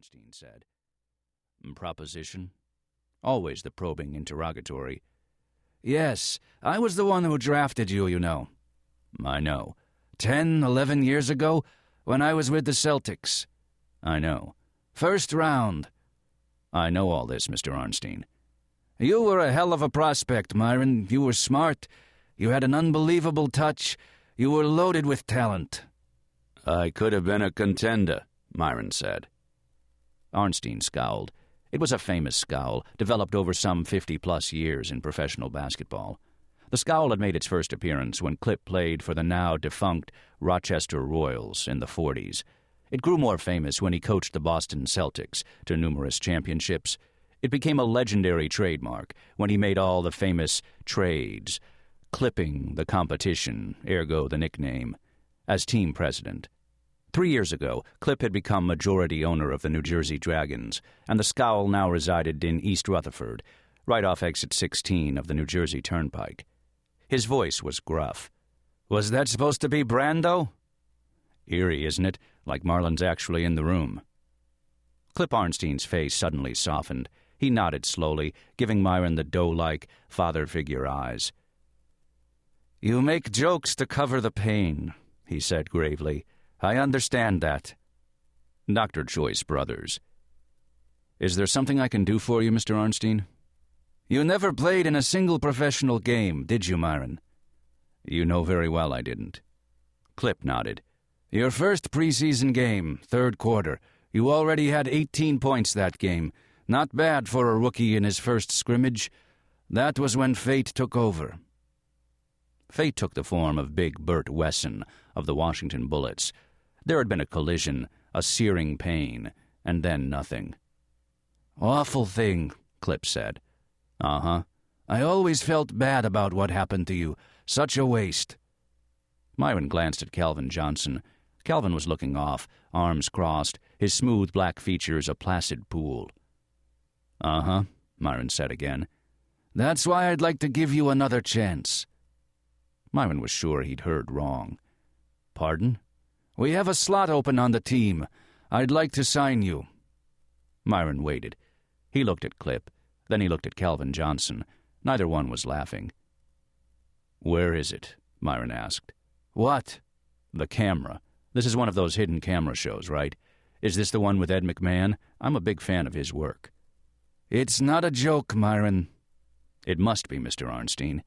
Arnstein said. Proposition? Always the probing interrogatory. Yes, I was the one who drafted you, you know. I know. 10, 11 years ago, when I was with the Celtics. I know. First round. I know all this, Mr. Arnstein. You were a hell of a prospect, Myron. You were smart. You had an unbelievable touch. You were loaded with talent. I could have been a contender, Myron said. Arnstein scowled. It was a famous scowl, developed over some 50-plus years in professional basketball. The scowl had made its first appearance when Clip played for the now-defunct Rochester Royals in the 40s. It grew more famous when he coached the Boston Celtics to numerous championships. It became a legendary trademark when he made all the famous trades, clipping the competition, ergo the nickname, as team president. 3 years ago, Clip had become majority owner of the New Jersey Dragons, and the scowl now resided in East Rutherford, right off exit 16 of the New Jersey Turnpike. His voice was gruff. Was that supposed to be Brando? Eerie, isn't it? Like Marlon's actually in the room. Clip Arnstein's face suddenly softened. He nodded slowly, giving Myron the doe-like, father-figure eyes. You make jokes to cover the pain, he said gravely. I understand that. Dr. Joyce Brothers. Is there something I can do for you, Mr. Arnstein? You never played in a single professional game, did you, Myron? You know very well I didn't. Clip nodded. Your first preseason game, third quarter. You already had 18 points that game. Not bad for a rookie in his first scrimmage. That was when fate took over. Fate took the form of Big Bert Wesson of the Washington Bullets. There had been a collision, a searing pain, and then nothing. Awful thing, Clip said. Uh-huh. I always felt bad about what happened to you. Such a waste. Myron glanced at Calvin Johnson. Calvin was looking off, arms crossed, his smooth black features a placid pool. Uh-huh, Myron said again. That's why I'd like to give you another chance. Myron was sure he'd heard wrong. Pardon? We have a slot open on the team. I'd like to sign you. Myron waited. He looked at Clip. Then he looked at Calvin Johnson. Neither one was laughing. Where is it? Myron asked. What? The camera. This is one of those hidden camera shows, right? Is this the one with Ed McMahon? I'm a big fan of his work. It's not a joke, Myron. It must be, Mr. Arnstein.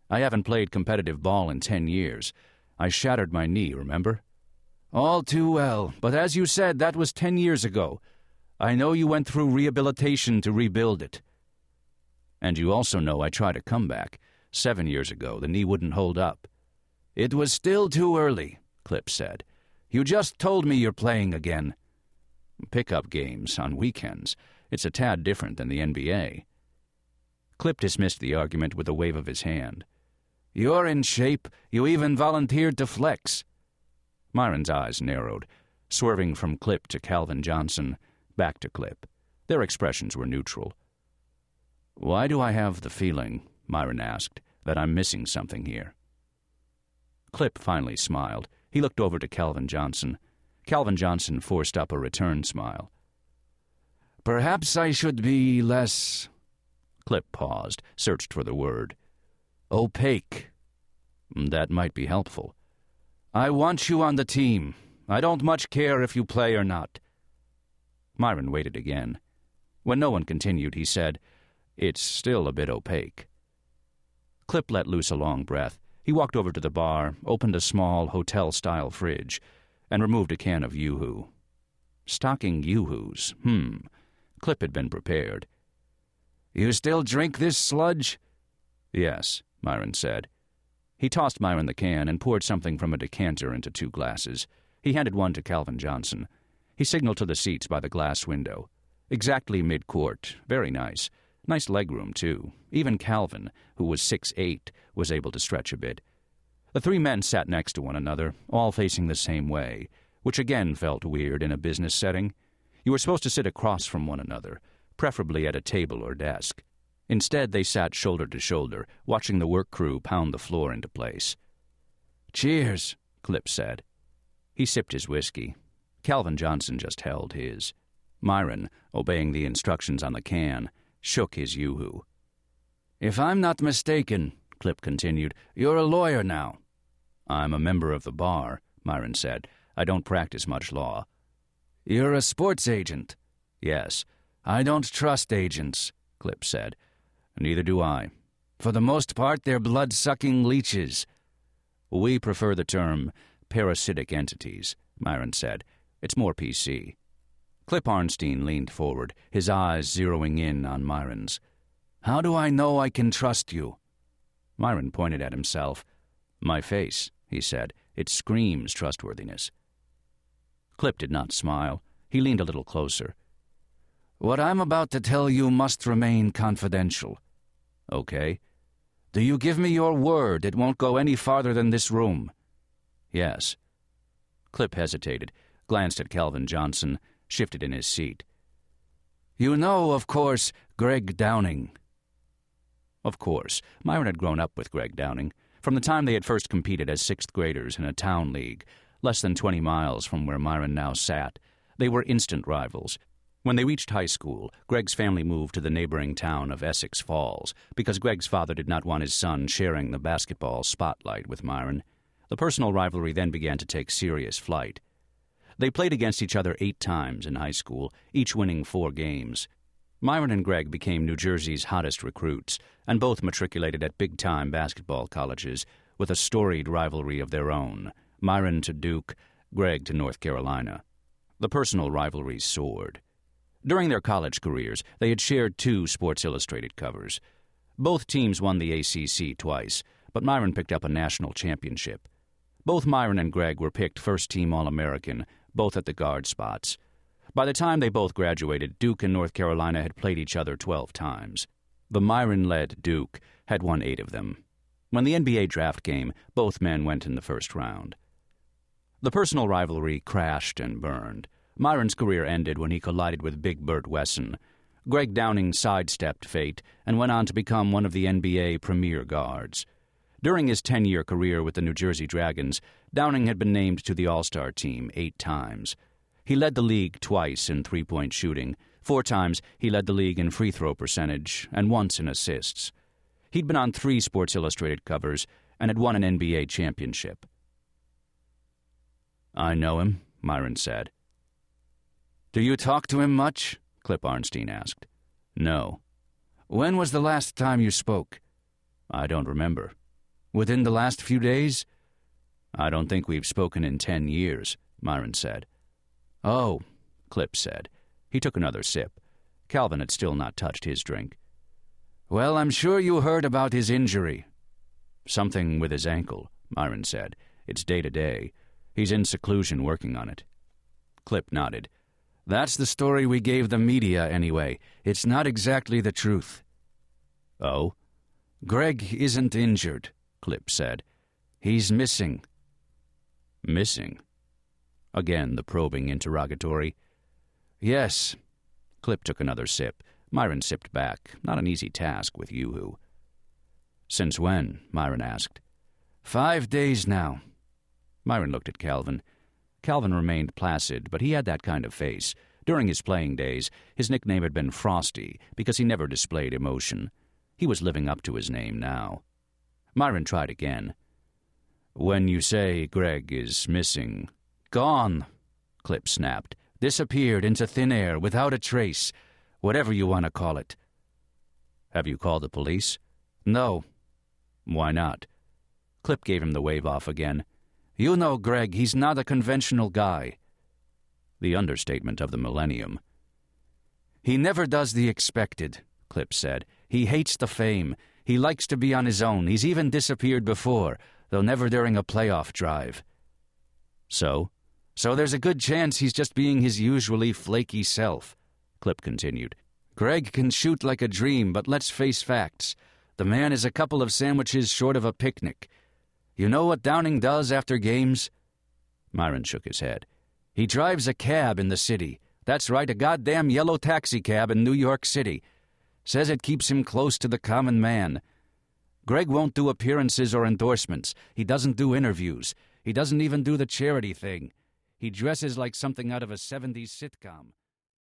I haven't played competitive ball in 10 years. I shattered my knee, remember? All too well, but as you said, that was 10 years ago. I know you went through rehabilitation to rebuild it. And you also know I tried a comeback. 7 years ago, the knee wouldn't hold up. It was still too early, Clip said. You just told me you're playing again. Pickup games on weekends. It's a tad different than the NBA. Clip dismissed the argument with a wave of his hand. You're in shape. You even volunteered to flex. Myron's eyes narrowed, swerving from Clip to Calvin Johnson, back to Clip. Their expressions were neutral. Why do I have the feeling, Myron asked, that I'm missing something here? Clip finally smiled. He looked over to Calvin Johnson. Calvin Johnson forced up a return smile. Perhaps I should be less... Clip paused, searched for the word. Opaque. That might be helpful. I want you on the team. I don't much care if you play or not. Myron waited again. When no one continued, he said, It's still a bit opaque. Clip let loose a long breath. He walked over to the bar, opened a small hotel-style fridge, and removed a can of Yoo-hoo. Stocking Yoo-hoos. Clip had been prepared. You still drink this sludge? Yes, Myron said. He tossed Myron the can and poured something from a decanter into 2 glasses. He handed one to Calvin Johnson. He signaled to the seats by the glass window. Exactly mid-court. Very nice. Nice legroom, too. Even Calvin, who was 6'8", was able to stretch a bit. The 3 men sat next to one another, all facing the same way, which again felt weird in a business setting. You were supposed to sit across from one another, preferably at a table or desk. Instead, they sat shoulder to shoulder, watching the work crew pound the floor into place. Cheers, Clip said. He sipped his whiskey. Calvin Johnson just held his. Myron, obeying the instructions on the can, shook his yoo-hoo. "If I'm not mistaken," Clip continued, "you're a lawyer now." "I'm a member of the bar," Myron said. "I don't practice much law." "You're a sports agent?" "Yes." "I don't trust agents," Clip said. "Neither do I. For the most part, they're blood-sucking leeches." "We prefer the term parasitic entities," Myron said. "It's more PC." Clip Arnstein leaned forward, his eyes zeroing in on Myron's. "How do I know I can trust you?" Myron pointed at himself. "My face," he said. "It screams trustworthiness." Clip did not smile. He leaned a little closer. "What I'm about to tell you must remain confidential." "Okay." "Do you give me your word it won't go any farther than this room?" "Yes." Clip hesitated, glanced at Calvin Johnson, shifted in his seat. "You know, of course, Greg Downing." Of course, Myron had grown up with Greg Downing, from the time they had first competed as sixth graders in a town league, less than 20 miles from where Myron now sat. They were instant rivals. When they reached high school, Greg's family moved to the neighboring town of Essex Falls, because Greg's father did not want his son sharing the basketball spotlight with Myron. The personal rivalry then began to take serious flight. They played against each other 8 times in high school, each winning 4 games. Myron and Greg became New Jersey's hottest recruits, and both matriculated at big-time basketball colleges, with a storied rivalry of their own, Myron to Duke, Greg to North Carolina. The personal rivalries soared. During their college careers, they had shared 2 Sports Illustrated covers. Both teams won the ACC twice, but Myron picked up a national championship. Both Myron and Greg were picked first-team All-American, both at the guard spots. By the time they both graduated, Duke and North Carolina had played each other 12 times. The Myron-led Duke had won 8 of them. When the NBA draft came, both men went in the first round. The personal rivalry crashed and burned. Myron's career ended when he collided with Big Bert Wesson. Greg Downing sidestepped fate and went on to become one of the NBA premier guards. During his 10-year career with the New Jersey Dragons, Downing had been named to the All-Star team 8 times. He led the league twice in three-point shooting. 4 times he led the league in free throw percentage, and once in assists. He'd been on 3 Sports Illustrated covers and had won an NBA championship. "I know him," Myron said. "Do you talk to him much?" Clip Arnstein asked. "No." "When was the last time you spoke?" "I don't remember." "Within the last few days?" "I don't think we've spoken in 10 years, Myron said. "Oh," Clip said. He took another sip. Calvin had still not touched his drink. "Well, I'm sure you heard about his injury." "Something with his ankle," Myron said. "It's day-to-day. He's in seclusion working on it." Clip nodded. "That's the story we gave the media, anyway. It's not exactly the truth." "Oh?" "Greg isn't injured," Clip said. "He's missing." "Missing?" Again the probing interrogatory. "Yes." Clip took another sip. Myron sipped back. Not an easy task with yoo-hoo. "Since when?" Myron asked. 5 days now." Myron looked at Calvin. Calvin remained placid, but he had that kind of face. During his playing days, his nickname had been Frosty because he never displayed emotion. He was living up to his name now. Myron tried again. "When you say Greg is missing—" "Gone," Clip snapped. "Disappeared into thin air without a trace, whatever you want to call it." "Have you called the police?" "No." "Why not?" Clip gave him the wave-off again. "You know Greg, he's not a conventional guy." The understatement of the millennium. "He never does the expected," Clip said. "He hates the fame. He likes to be on his own. He's even disappeared before, though never during a playoff drive." "So?" "So there's a good chance he's just being his usually flaky self," Clip continued. "Greg can shoot like a dream, but let's face facts. The man is a couple of sandwiches short of a picnic. You know what Downing does after games?" Myron shook his head. "He drives a cab in the city. That's right, a goddamn yellow taxi cab in New York City. Says it keeps him close to the common man. Greg won't do appearances or endorsements. He doesn't do interviews. He doesn't even do the charity thing. He dresses like something out of a 70s sitcom."